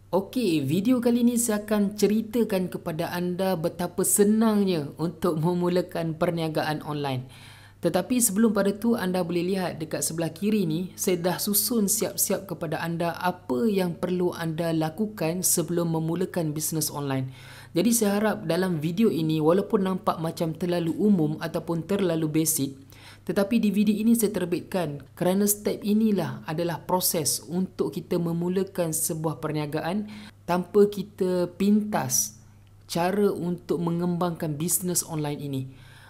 Okey, video kali ini saya akan ceritakan kepada anda betapa senangnya untuk memulakan perniagaan online. Tetapi sebelum pada tu, anda boleh lihat dekat sebelah kiri ni, saya dah susun siap-siap kepada anda apa yang perlu anda lakukan sebelum memulakan bisnes online. Jadi saya harap dalam video ini, walaupun nampak macam terlalu umum ataupun terlalu basic, tetapi DVD ini saya terbitkan kerana step inilah adalah proses untuk kita memulakan sebuah perniagaan tanpa kita pintas cara untuk mengembangkan bisnes online ini.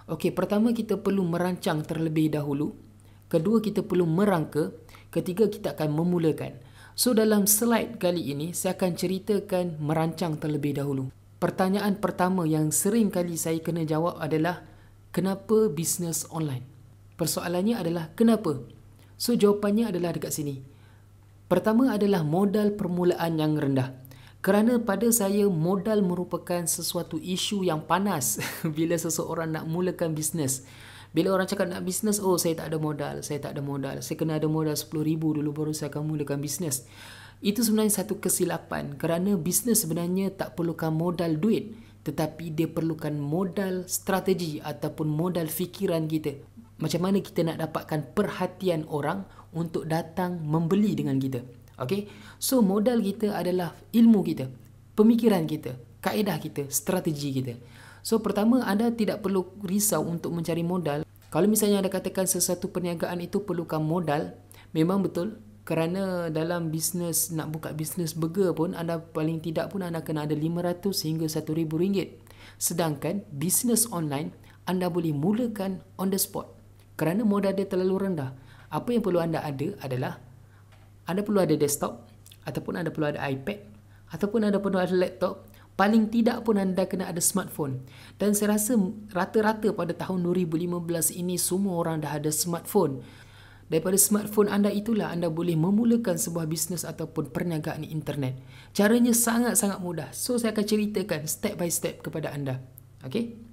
Okey, pertama kita perlu merancang terlebih dahulu. Kedua, kita perlu merangka. Ketiga, kita akan memulakan. So dalam slide kali ini saya akan ceritakan merancang terlebih dahulu. Pertanyaan pertama yang sering kali saya kena jawab adalah kenapa bisnes online? Persoalannya adalah kenapa? So jawapannya adalah dekat sini. Pertama adalah modal permulaan yang rendah. Kerana pada saya modal merupakan sesuatu isu yang panas bila seseorang nak mulakan bisnes. Bila orang cakap nak bisnes, oh saya tak ada modal, saya tak ada modal. Saya kena ada modal 10,000 dulu baru saya akan mulakan bisnes. Itu sebenarnya satu kesilapan kerana bisnes sebenarnya tak perlukan modal duit, tetapi dia perlukan modal strategi ataupun modal fikiran kita. Macam mana kita nak dapatkan perhatian orang untuk datang membeli dengan kita. Okay? So modal kita adalah ilmu kita, pemikiran kita, kaedah kita, strategi kita. So pertama, anda tidak perlu risau untuk mencari modal. Kalau misalnya anda katakan sesuatu perniagaan itu perlukan modal, memang betul. Kerana dalam bisnes, nak buka bisnes burger pun, anda paling tidak pun anda kena ada 500 hingga RM1,000. Sedangkan bisnes online, anda boleh mulakan on the spot. Kerana modal dia terlalu rendah. Apa yang perlu anda ada adalah anda perlu ada desktop, ataupun anda perlu ada iPad, ataupun anda perlu ada laptop. Paling tidak pun anda kena ada smartphone. Dan saya rasa rata-rata pada tahun 2015 ini semua orang dah ada smartphone. Daripada smartphone anda itulah anda boleh memulakan sebuah bisnes ataupun perniagaan internet. Caranya sangat-sangat mudah. So saya akan ceritakan step by step kepada anda. Okey?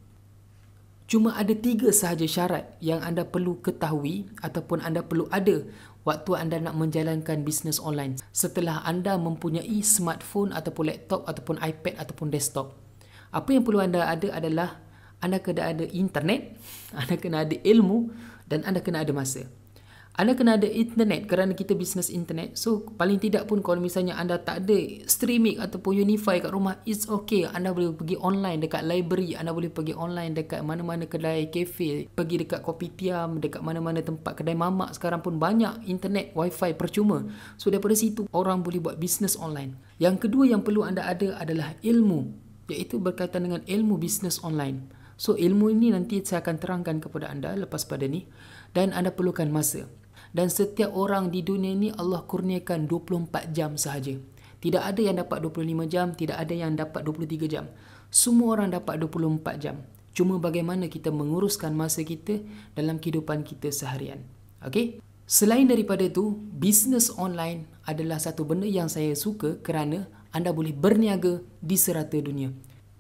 Cuma ada 3 sahaja syarat yang anda perlu ketahui ataupun anda perlu ada waktu anda nak menjalankan bisnes online setelah anda mempunyai smartphone ataupun laptop ataupun iPad ataupun desktop. Apa yang perlu anda ada adalah anda kena ada internet, anda kena ada ilmu dan anda kena ada masa. Anda kena ada internet kerana kita bisnes internet. So paling tidak pun kalau misalnya anda tak ada streaming ataupun Unify kat rumah, it's okay. Anda boleh pergi online dekat library, anda boleh pergi online dekat mana-mana kedai kafe, pergi dekat kopitiam, dekat mana-mana tempat kedai mamak sekarang pun banyak internet wifi percuma. So daripada situ orang boleh buat bisnes online. Yang kedua yang perlu anda ada adalah ilmu, iaitu berkaitan dengan ilmu bisnes online. So ilmu ini nanti saya akan terangkan kepada anda lepas pada ni. Dan anda perlukan masa. Dan setiap orang di dunia ini Allah kurniakan 24 jam sahaja. Tidak ada yang dapat 25 jam, tidak ada yang dapat 23 jam. Semua orang dapat 24 jam. Cuma bagaimana kita menguruskan masa kita dalam kehidupan kita seharian. Okey? Selain daripada itu, bisnes online adalah satu benda yang saya suka kerana anda boleh berniaga di serata dunia.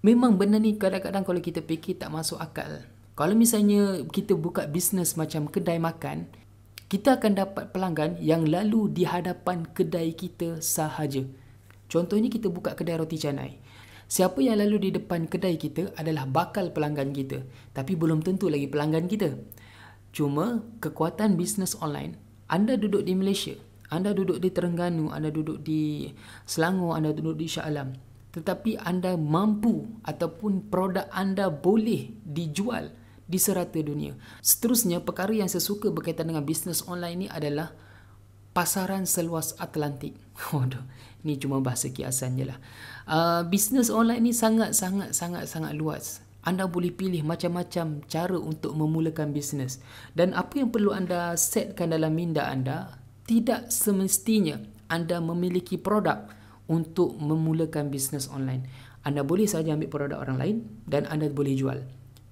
Memang benda ni kadang-kadang kalau kita fikir tak masuk akal. Kalau misalnya kita buka bisnes macam kedai makan, kita akan dapat pelanggan yang lalu di hadapan kedai kita sahaja. Contohnya kita buka kedai roti canai. Siapa yang lalu di depan kedai kita adalah bakal pelanggan kita. Tapi belum tentu lagi pelanggan kita. Cuma kekuatan bisnes online, anda duduk di Malaysia, anda duduk di Terengganu, anda duduk di Selangor, anda duduk di Shah Alam. Tetapi anda mampu ataupun produk anda boleh dijual di serata dunia. Seterusnya, perkara yang saya suka berkaitan dengan bisnes online ni adalah pasaran seluas Atlantik. Waduh, ni cuma bahasa kiasan je lah. Bisnes online ni sangat luas. Anda boleh pilih macam-macam cara untuk memulakan bisnes. Dan apa yang perlu anda setkan dalam minda anda, tidak semestinya anda memiliki produk untuk memulakan bisnes online. Anda boleh saja ambil produk orang lain dan anda boleh jual.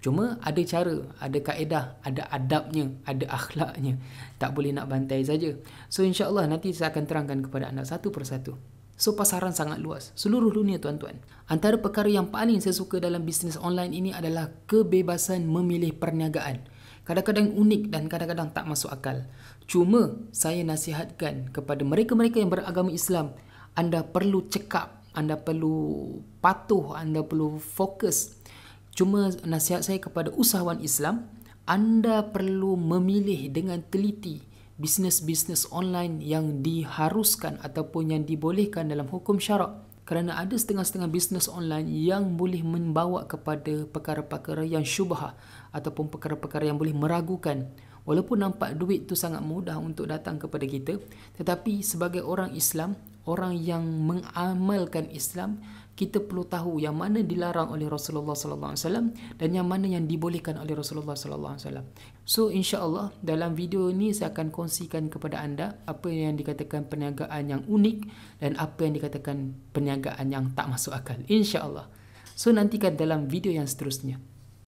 Cuma ada cara, ada kaedah, ada adabnya, ada akhlaknya. Tak boleh nak bantai saja. So insya-Allah nanti saya akan terangkan kepada anda satu persatu. So pasaran sangat luas, seluruh dunia tuan-tuan. Antara perkara yang paling saya suka dalam bisnes online ini adalah kebebasan memilih perniagaan. Kadang-kadang unik dan kadang-kadang tak masuk akal. Cuma saya nasihatkan kepada mereka-mereka yang beragama Islam, anda perlu cekap anda perlu patuh, anda perlu fokus. Cuma nasihat saya kepada usahawan Islam, anda perlu memilih dengan teliti bisnes-bisnes online yang diharuskan ataupun yang dibolehkan dalam hukum syarak. Kerana ada setengah-setengah bisnes online yang boleh membawa kepada perkara-perkara yang syubhah ataupun perkara-perkara yang boleh meragukan. Walaupun nampak duit tu sangat mudah untuk datang kepada kita, tetapi sebagai orang Islam, orang yang mengamalkan Islam, kita perlu tahu yang mana dilarang oleh Rasulullah sallallahu alaihi wasallam dan yang mana yang dibolehkan oleh Rasulullah sallallahu alaihi wasallam. So insya-Allah dalam video ini saya akan kongsikan kepada anda apa yang dikatakan perniagaan yang unik dan apa yang dikatakan perniagaan yang tak masuk akal, insya-Allah. So nantikan dalam video yang seterusnya.